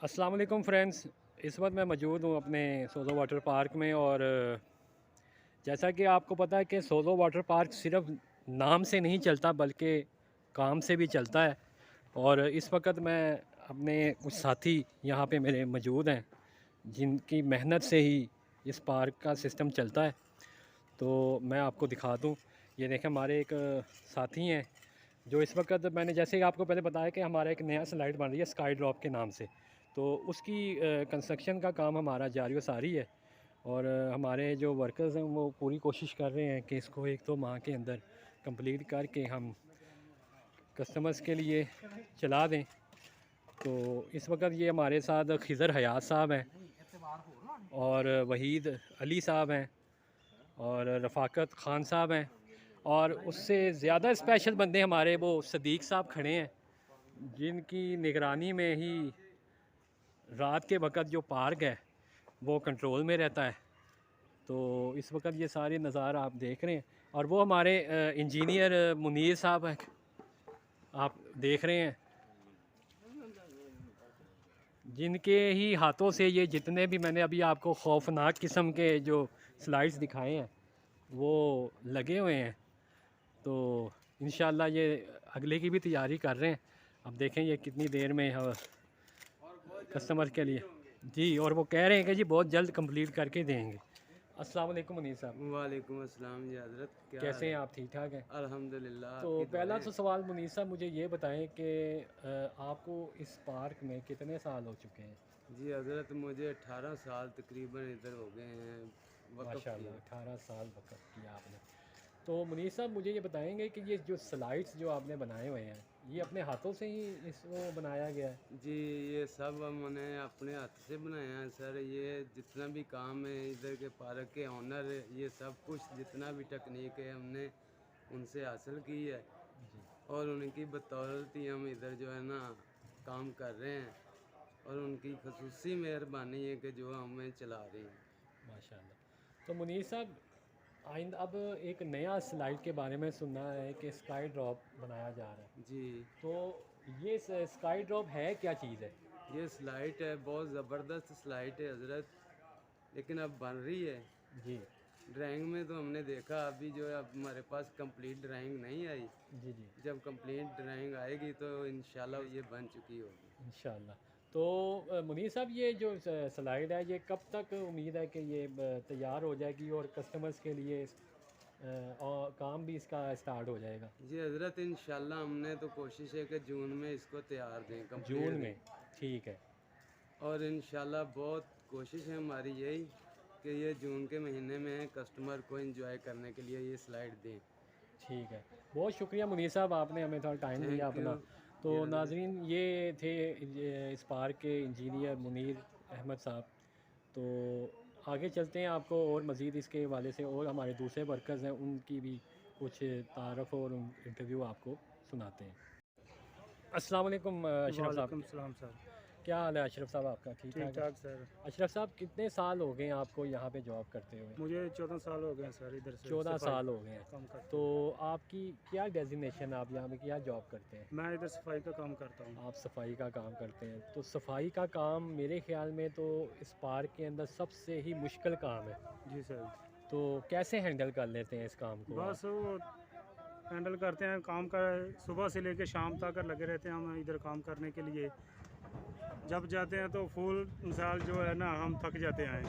अस्सलाम वालेकुम फ्रेंड्स। इस वक्त मैं मौजूद हूँ अपने सोज़ो वाटर पार्क में और जैसा कि आपको पता है कि सोज़ो वाटर पार्क सिर्फ नाम से नहीं चलता बल्कि काम से भी चलता है। और इस वक्त मैं अपने कुछ साथी यहाँ पे मेरे मौजूद हैं जिनकी मेहनत से ही इस पार्क का सिस्टम चलता है। तो मैं आपको दिखा दूँ, ये देखें हमारे एक साथी हैं जो इस वक्त, मैंने जैसे ही आपको पहले बताया कि हमारा एक नया स्लाइड बन रही है स्काई ड्रॉप के नाम से, तो उसकी कंस्ट्रक्शन का काम हमारा जारी व सारी है। और हमारे जो वर्कर्स हैं वो पूरी कोशिश कर रहे हैं कि इसको एक दो माह के अंदर कंप्लीट करके हम कस्टमर्स के लिए चला दें। तो इस वक्त ये हमारे साथ खिज़र हयात साहब हैं और वहीद अली साहब हैं और रफ़ाकत ख़ान साहब हैं, और उससे ज़्यादा स्पेशल बंदे हमारे वो सदीक साहब खड़े हैं जिनकी निगरानी में ही रात के वक्त जो पार्क है वो कंट्रोल में रहता है। तो इस वक्त ये सारे नज़ारे आप देख रहे हैं और वो हमारे इंजीनियर मुनीर साहब हैं, आप देख रहे हैं, जिनके ही हाथों से ये जितने भी मैंने अभी आपको खौफनाक किस्म के जो स्लाइड्स दिखाए हैं वो लगे हुए हैं। तो इंशाल्लाह ये अगले की भी तैयारी कर रहे हैं। अब देखें ये कितनी देर में कस्टमर के लिए जी, और वो कह रहे हैं कि जी बहुत जल्द कंप्लीट करके देंगे। अस्सलाम वालेकुम मुनीर साहब, वालेकुम अस्सलाम जी हज़रत, क्या हाल कैसे हैं है? आप? ठीक ठाक हैं? अल्हम्दुलिल्लाह, तो आपकी पहला दुआएं। तो सवाल मुनीर साहब मुझे ये बताएं कि आपको इस पार्क में कितने साल हो चुके हैं? जी हज़रत, मुझे 18 साल तकरीबन इधर हो गए हैं वक़्फ़ माशाल्लाह किए। 18 साल वक़्त किया आपने। तो मुनीर साहब मुझे ये बताएंगे कि ये जो स्लाइड्स जो आपने बनाए हुए हैं ये अपने हाथों से ही इसको बनाया गया है? जी, ये सब हमने अपने हाथ से बनाए हैं सर। ये जितना भी काम है इधर के पार्क के ऑनर, ये सब कुछ जितना भी टेक्निक है हमने उनसे हासिल की है जी, और उनकी बदौलत ही हम इधर जो है ना काम कर रहे हैं और उनकी ख़ुसूसी मेहरबानी है कि जो हमें चला रहे हैं। माशाल्लाह। तो मुनीर साहब आइंदा अब एक नया स्लाइड के बारे में सुना है कि स्काई ड्रॉप बनाया जा रहा है, जी, तो ये स्काई ड्रॉप है क्या चीज़ है? ये स्लाइड है, बहुत ज़बरदस्त स्लाइड है हज़रत, लेकिन अब बन रही है। जी ड्राइंग में तो हमने देखा, अभी जो है अब हमारे पास कंप्लीट ड्राइंग नहीं आई। जी जी, जब कंप्लीट ड्राइंग आएगी तो इंशाल्लाह ये बन चुकी होगी। इंशाल्लाह। तो मुनीर साहब ये जो स्लाइड है ये कब तक उम्मीद है कि ये तैयार हो जाएगी और कस्टमर्स के लिए और काम भी इसका स्टार्ट हो जाएगा? जी हज़रत, इंशाल्लाह हमने तो कोशिश है कि जून में इसको तैयार दें, जून कंप्लीट दें। में? ठीक है, और इंशाल्लाह बहुत कोशिश है हमारी यही कि ये जून के महीने में कस्टमर को एंजॉय करने के लिए ये स्लाइड दें। ठीक है। बहुत शुक्रिया मुनीर साहब, आपने हमें थोड़ा टाइम दिया थैंक यू। अपना। तो जी हज़रत। नाज़रीन ये थे इस पार्क के इंजीनियर मुनीर अहमद साहब। तो आगे चलते हैं, आपको और मज़ीद इसके हवाले से और हमारे दूसरे वर्कर्स हैं उनकी भी कुछ तारफ़ और इंटरव्यू आपको सुनाते हैं। अस्सलाम वालेकुम अशरफ साहब, वालेकुम सलाम सर। क्या हाल है अशरफ साहब आपका? ठीक ठीक ठाक है? ठाक सर। अशरफ साहब कितने साल हो गए हैं आपको यहाँ पे जॉब करते हुए? मुझे 14 साल हो गए हैं सर, इधर से 14 सफाई साल हो गए हैं। काम करते तो हैं। आपकी क्या डेजिग्नेशन, आप यहाँ पे क्या जॉब करते हैं? मैं इधर सफाई का काम करता हूँ। आप सफाई का काम करते हैं, तो सफाई का काम मेरे ख्याल में तो इस पार्क के अंदर सबसे ही मुश्किल काम है। जी सर। तो कैसे हैंडल कर लेते हैं इस काम को आप? बस वो हैंडल करते हैं काम का, सुबह से लेकर शाम तक लगे रहते हैं हम इधर काम करने के लिए। जब जाते हैं तो फुल मिसाल जो है ना हम थक जाते हैं,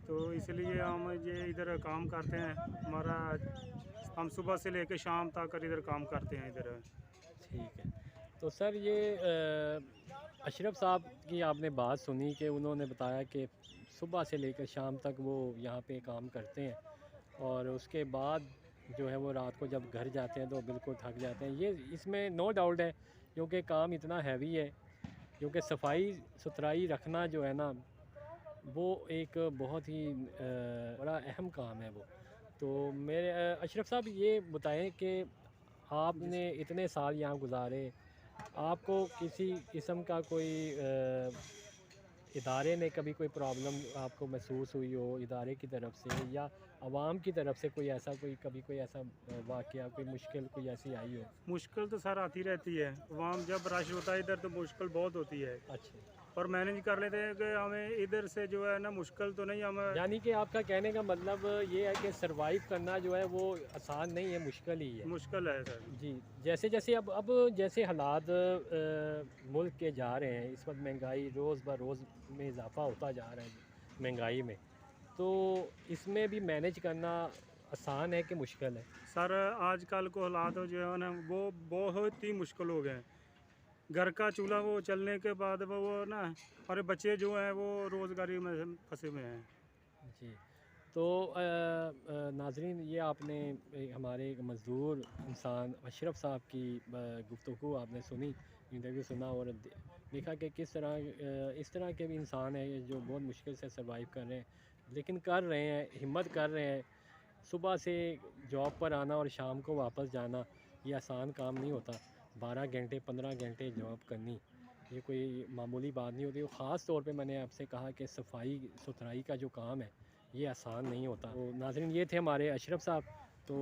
तो इसलिए हम ये इधर काम करते हैं। हमारा हम सुबह से लेकर शाम तक इधर काम करते हैं इधर। ठीक है। तो सर ये अशरफ साहब की आपने बात सुनी कि उन्होंने बताया कि सुबह से लेकर शाम तक वो यहाँ पे काम करते हैं और उसके बाद जो है वो रात को जब घर जाते हैं तो बिल्कुल थक जाते हैं। ये इसमें नो डाउट है, क्योंकि काम इतना हैवी है, क्योंकि सफाई सुथराई रखना जो है ना वो एक बहुत ही बड़ा अहम काम है वो। तो मेरे अशरफ साहब ये बताएं कि जी आपने सर। इतने साल यहाँ गुजारे, आपको किसी किस्म का कोई इदारे ने कभी कोई प्रॉब्लम आपको महसूस हुई हो इदारे की तरफ से या आवाम की तरफ से, कोई ऐसा कभी कोई ऐसा वाक़या, कोई मुश्किल कोई ऐसी आई हो? मुश्किल तो सर आती रहती है, वहाँ जब रश होता है इधर तो मुश्किल बहुत होती है, अच्छा, पर मैनेज कर लेते हैं कि हमें इधर से जो है ना मुश्किल तो नहीं, हमें यानी कि आपका कहने का मतलब ये है कि सरवाइव करना जो है वो आसान नहीं है, मुश्किल ही है। मुश्किल है सर। जी, जैसे जैसे अब जैसे हालात मुल्क के जा रहे हैं, इस वक्त महंगाई रोज़ ब रोज़ में इजाफ़ा होता जा रहा है महंगाई में, तो इसमें भी मैनेज करना आसान है कि मुश्किल है? सर आजकल को हालात जो है ना वो बहुत ही मुश्किल हो गए हैं। घर का चूल्हा वो चलने के बाद वो ना, और बच्चे जो हैं वो रोज़गारी में फंसे हुए हैं। जी, तो नाज़रीन, ये आपने हमारे एक मज़दूर इंसान अशरफ साहब की गुफ्तगू आपने सुनी, इंटरव्यू सुना और देखा कि किस तरह इस तरह के भी इंसान हैं जो बहुत मुश्किल से सर्वाइव कर रहे हैं, लेकिन कर रहे हैं, हिम्मत कर रहे हैं। सुबह से जॉब पर आना और शाम को वापस जाना ये आसान काम नहीं होता। 12 घंटे 15 घंटे जॉब करनी ये कोई मामूली बात नहीं होती। ख़ास तौर पे मैंने आपसे कहा कि सफाई सुथराई का जो काम है ये आसान नहीं होता। तो नाज़रीन, ये थे हमारे अशरफ साहब। तो